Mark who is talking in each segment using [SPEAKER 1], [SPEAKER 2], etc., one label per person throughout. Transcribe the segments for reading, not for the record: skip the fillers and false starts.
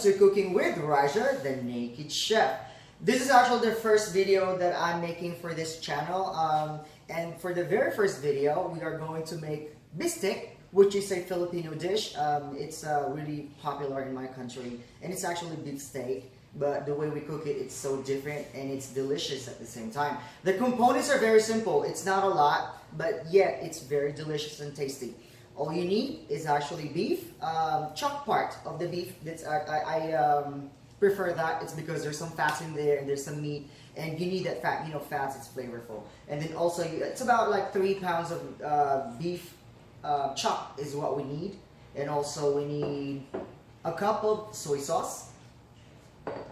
[SPEAKER 1] to Cooking with Raja, the Naked Chef. This is actually the first video that I'm making for this channel. And for the very first video, we are going to make bistik, which is a Filipino dish. It's really popular in my country, and it's actually beef steak. But the way we cook it, it's so different and it's delicious at the same time. The components are very simple. It's not a lot, but yet it's very delicious and tasty. All you need is actually beef, chopped part of the beef. That's I prefer that. It's because there's some fats in there and there's some meat, and you need that fat. You know, fats, it's flavorful. And then also, it's about like 3 pounds of beef chopped is what we need. And also we need a cup of soy sauce,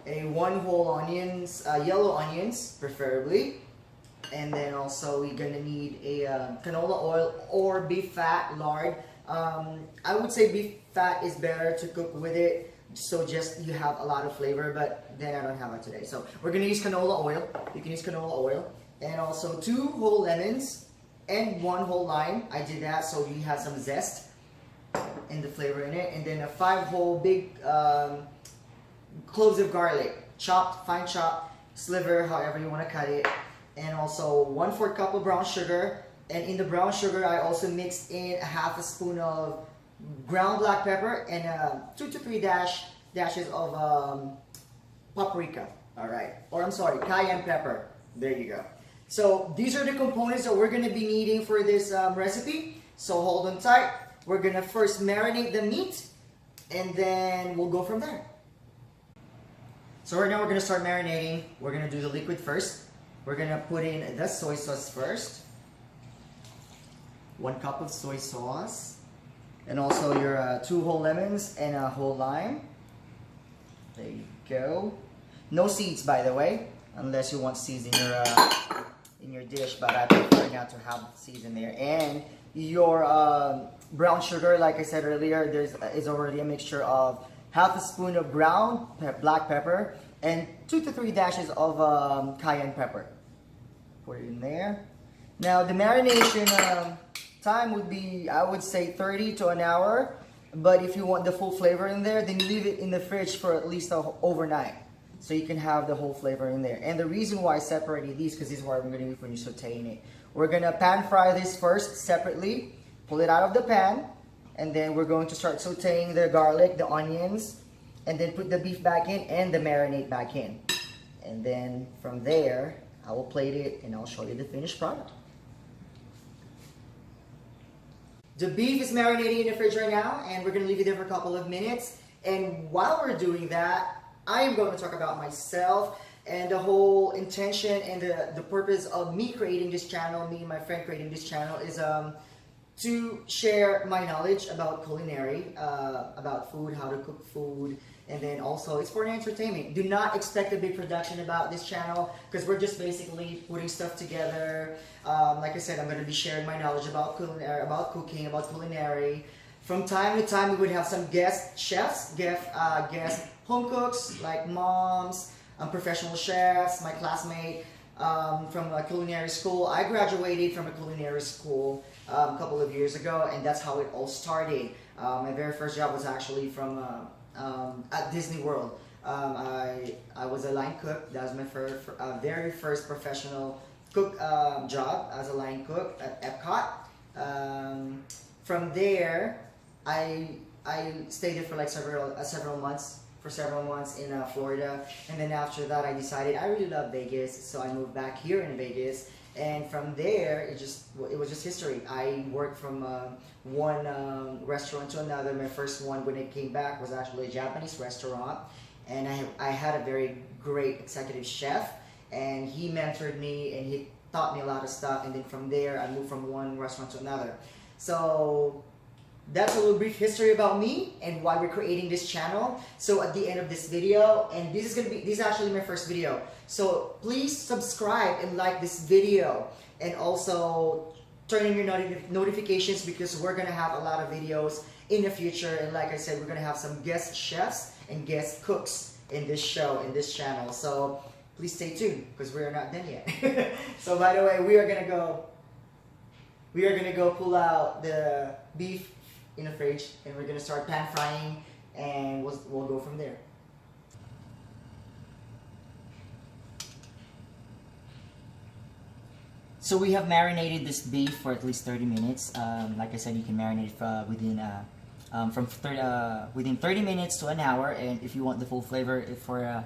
[SPEAKER 1] one whole onions, yellow onions preferably, and then also we're gonna need a canola oil or beef fat, lard. I would say beef fat is better to cook with it, so just you have a lot of flavor, but then I don't have it today. So we're gonna use canola oil. You can use canola oil, and also 2 whole lemons and 1 whole lime. I did that so you have some zest and the flavor in it, and then a 5 whole big cloves of garlic, chopped, fine chopped, sliver, however you want to cut it, and also 1/4 cup of brown sugar. And in the brown sugar, I also mixed in a half a spoon of ground black pepper and 2 to 3 dashes of paprika. All right, or I'm sorry, cayenne pepper. There you go. So these are the components that we're going to be needing for this recipe. So hold on tight. We're going to first marinate the meat, and then we'll go from there. So right now we're going to start marinating. We're going to do the liquid first. We're going to put in the soy sauce first. 1 cup of soy sauce. And also your 2 whole lemons and a whole lime. There you go. No seeds, by the way, unless you want seeds in your dish, but I prefer not to have seeds in there. And your brown sugar, like I said earlier, is already a mixture of half a spoon of ground black pepper and 2 to 3 dashes of cayenne pepper. Put it in there. Now the marination time would be, I would say, 30 to an hour. But if you want the full flavor in there, then you leave it in the fridge for at least overnight, so you can have the whole flavor in there. And the reason why I separated these, because this is what I'm going to use when you're sauteing it. We're going to pan fry this first separately, pull it out of the pan, and then we're going to start sauteing the garlic, the onions, and then put the beef back in and the marinade back in. And then from there, I will plate it and I'll show you the finished product. The beef is marinating in the fridge right now, and we're going to leave it there for a couple of minutes. And while we're doing that, I am going to talk about myself and the whole intention and the purpose of me creating this channel, me and my friend creating this channel, is to share my knowledge about culinary, about food, how to cook food, and then also it's for entertainment. Do not expect a big production about this channel, because we're just basically putting stuff together. Like I said, I'm going to be sharing my knowledge about culinary, about cooking, about culinary. From time to time, we would have some guest chefs, guest home cooks like moms, professional chefs, my classmate from a culinary school. I graduated from a culinary school a couple of years ago, and that's how it all started. My very first job was actually from at Disney World. I was a line cook. That was my very first professional cook job as a line cook at Epcot. From there, I stayed there for like several months in Florida, and then after that I decided I really love Vegas, so I moved back here in Vegas. And from there, it was just history. I worked from one restaurant to another. My first one when I came back was actually a Japanese restaurant, and I had a very great executive chef, and he mentored me and he taught me a lot of stuff. And then from there, I moved from one restaurant to another. So that's a little brief history about me and why we're creating this channel. So at the end of this video, and this is actually my first video, so please subscribe and like this video, and also turn in your notifications, because we're gonna have a lot of videos in the future. And like I said, we're gonna have some guest chefs and guest cooks in this show, in this channel. So please stay tuned, because we're not done yet. So by the way, we are gonna go pull out the beef in the fridge, and we're gonna start pan frying, and we'll go from there. So we have marinated this beef for at least 30 minutes. Like I said, you can marinate within within 30 minutes to an hour, and if you want the full flavor, for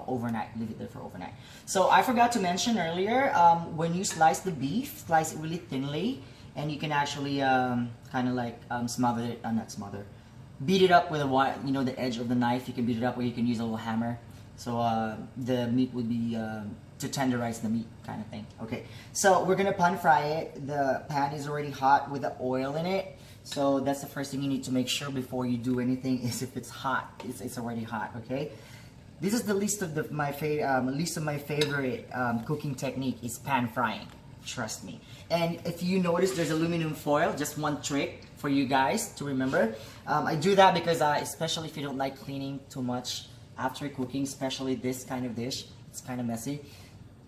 [SPEAKER 1] overnight, leave it there for overnight. So I forgot to mention earlier, when you slice the beef, slice it really thinly, and you can actually kind of like smother it, not smother, beat it up with the edge of the knife. You can beat it up, or you can use a little hammer. So the meat would be to tenderize the meat, kind of thing. Okay, so we're gonna pan fry it. The pan is already hot with the oil in it. So that's the first thing you need to make sure before you do anything, is if it's hot. It's already hot. Okay. This is the least of my favorite cooking technique is pan frying. Trust me. And if you notice, there's aluminum foil. Just one trick for you guys to remember. I do that because especially if you don't like cleaning too much after cooking, especially this kind of dish, it's kind of messy.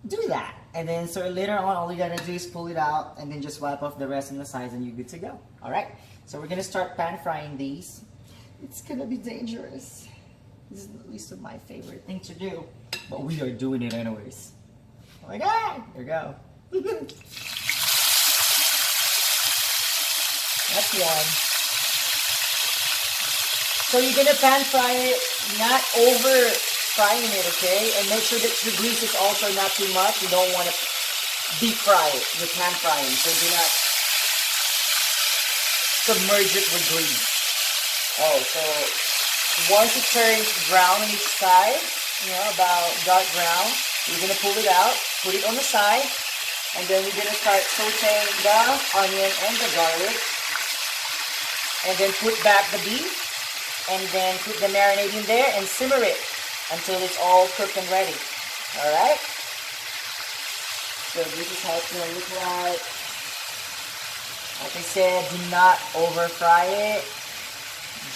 [SPEAKER 1] Do that, and then so later on, all you gotta do is pull it out, and then just wipe off the rest on the sides, and you're good to go. All right. So we're gonna start pan frying these. It's gonna be dangerous. This is the least of my favorite thing to do, but we are doing it anyways. Oh my God! There we go. That's one. So you're gonna pan fry it, not over frying it, okay? And make sure that the grease is also not too much. You don't want to deep fry it with pan frying, so do not submerge it with grease. Oh, so once it turns brown on each side, about dark brown, you're gonna pull it out, put it on the side, and then you're gonna start sauteing the onion and the garlic, and then put back the beef, and then put the marinade in there and simmer it until it's all cooked and ready. Alright? So this is how it's going to look like. Like I said, do not over fry it.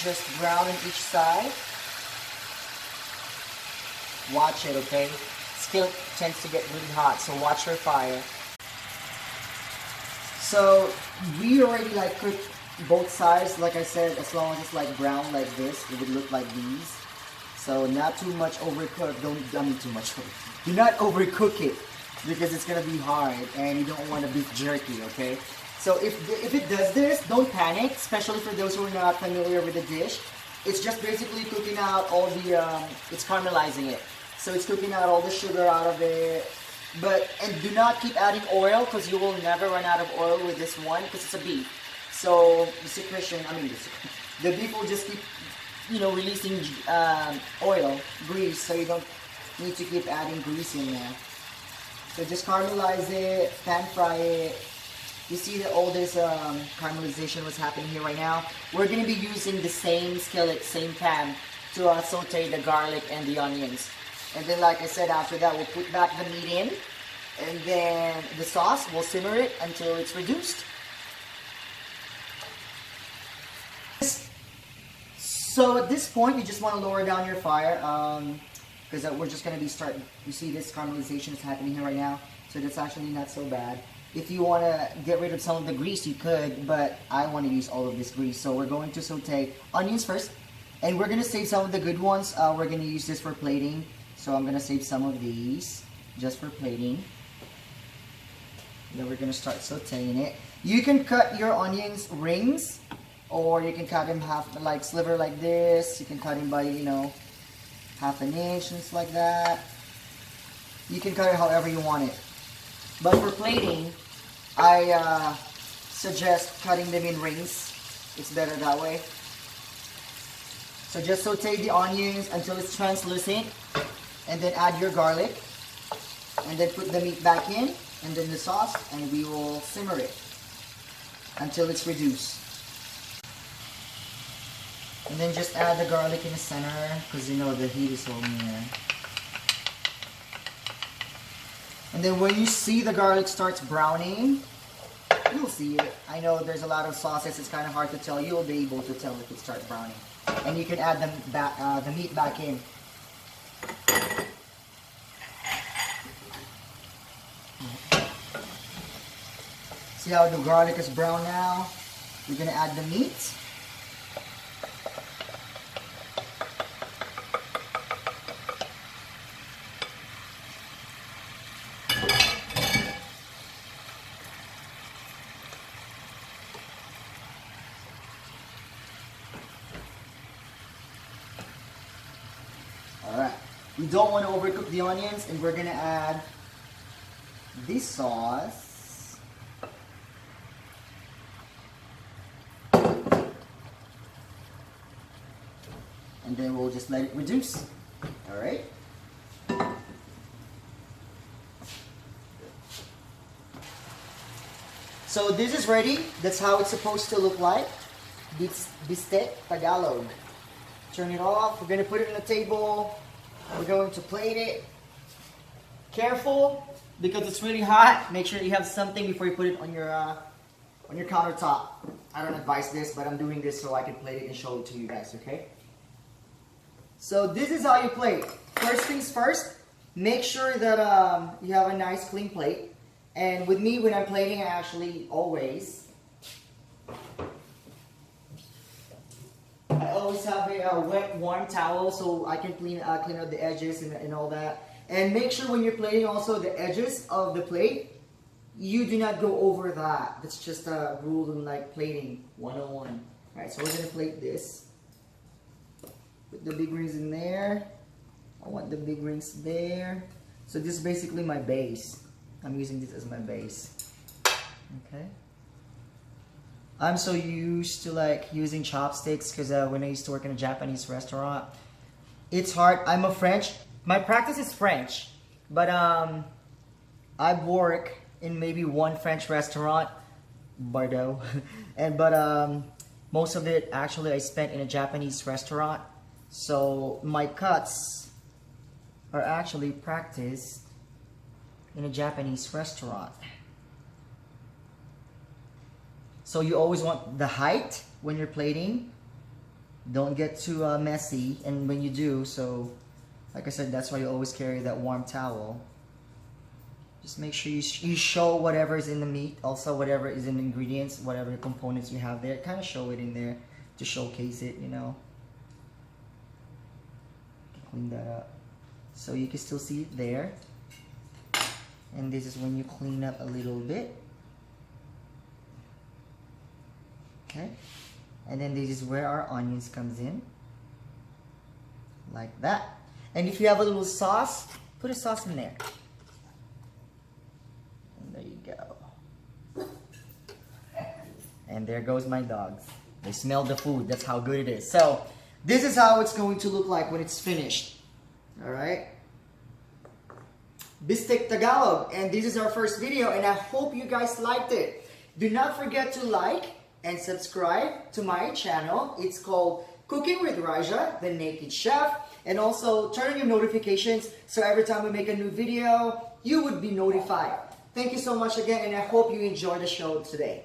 [SPEAKER 1] Just brown on each side. Watch it, okay? Skillet tends to get really hot, so watch your fire. So we already cooked both sides, like I said, as long as it's brown like this, it would look like these. So not too much overcooked. Do not overcook it, because it's gonna be hard and you don't want a beef jerky, okay? So if it does this, don't panic, especially for those who are not familiar with the dish. It's just basically cooking out all the, it's caramelizing it. So it's cooking out all the sugar out of it. And do not keep adding oil, because you will never run out of oil with this one, because it's a beef. So the beef will just keep releasing oil, grease, so you don't need to keep adding grease in there. So just caramelize it, pan fry it. You see that all this caramelization was happening here right now. We're going to be using the same skillet, same pan to saute the garlic and the onions. And then, like I said, after that, we'll put back the meat in, and then the sauce, we'll simmer it until it's reduced. So at this point, you just want to lower down your fire, because we're just going to be starting. You see this caramelization is happening here right now, so that's actually not so bad. If you want to get rid of some of the grease, you could, but I want to use all of this grease. So we're going to saute onions first, and we're going to save some of the good ones. We're going to use this for plating, so I'm going to save some of these just for plating. Then we're going to start sauteing it. You can cut your onions rings, or you can cut them sliver like this. You can cut them by, half an inch, and like that. You can cut it however you want it. But for plating, I suggest cutting them in rings. It's better that way. So just saute the onions until it's translucent, and then add your garlic, and then put the meat back in, and then the sauce, and we will simmer it until it's reduced. And then just add the garlic in the center, because the heat is over there. And then when you see the garlic starts browning, you'll see it. I know there's a lot of sauces, it's kind of hard to tell. You'll be able to tell if it starts browning. And you can add the meat back in. See how the garlic is brown now? We're going to add the meat. We don't want to overcook the onions, and we're gonna add this sauce. And then we'll just let it reduce. All right. So this is ready. That's how it's supposed to look like. Bistik Tagalog. Turn it off. We're going to put it on the table. We're going to plate it. Careful, because it's really hot. Make sure you have something before you put it on your countertop. I don't advise this, but I'm doing this so I can plate it and show it to you guys, okay? So this is how you plate. First things first, make sure that you have a nice clean plate. And with me, when I'm plating, I actually always have a wet, warm towel so I can clean out the edges and all that. And make sure when you're plating also the edges of the plate, you do not go over that. That's just a rule in like plating 101. Alright, so we're going to plate this. Put the big rings in there. I want the big rings there. So this is basically my base. I'm using this as my base. Okay. I'm so used to like using chopsticks because when I used to work in a Japanese restaurant, it's hard. I'm a French. My practice is French, but I work in maybe one French restaurant, Bordeaux, but most of it actually I spent in a Japanese restaurant. So my cuts are actually practiced in a Japanese restaurant. So you always want the height when you're plating. Don't get too messy, and when you do, so like I said, that's why you always carry that warm towel. Just make sure you show whatever is in the meat, also whatever is in the ingredients, whatever components you have there, kind of show it in there to showcase it, you know. Clean that up so you can still see it there. And this is when you clean up a little bit. Okay, and then this is where our onions comes in, like that. And if you have a little sauce, put a sauce in there. And there you go. And there goes my dogs. They smell the food. That's how good it is. So this is how it's going to look like when it's finished. All right. Bistik Tagalog, and this is our first video, and I hope you guys liked it. Do not forget to like and subscribe to my channel. It's called Cooking with Raja, the Naked Chef. And also turn on your notifications so every time we make a new video, you would be notified. Thank you so much again, and I hope you enjoyed the show today.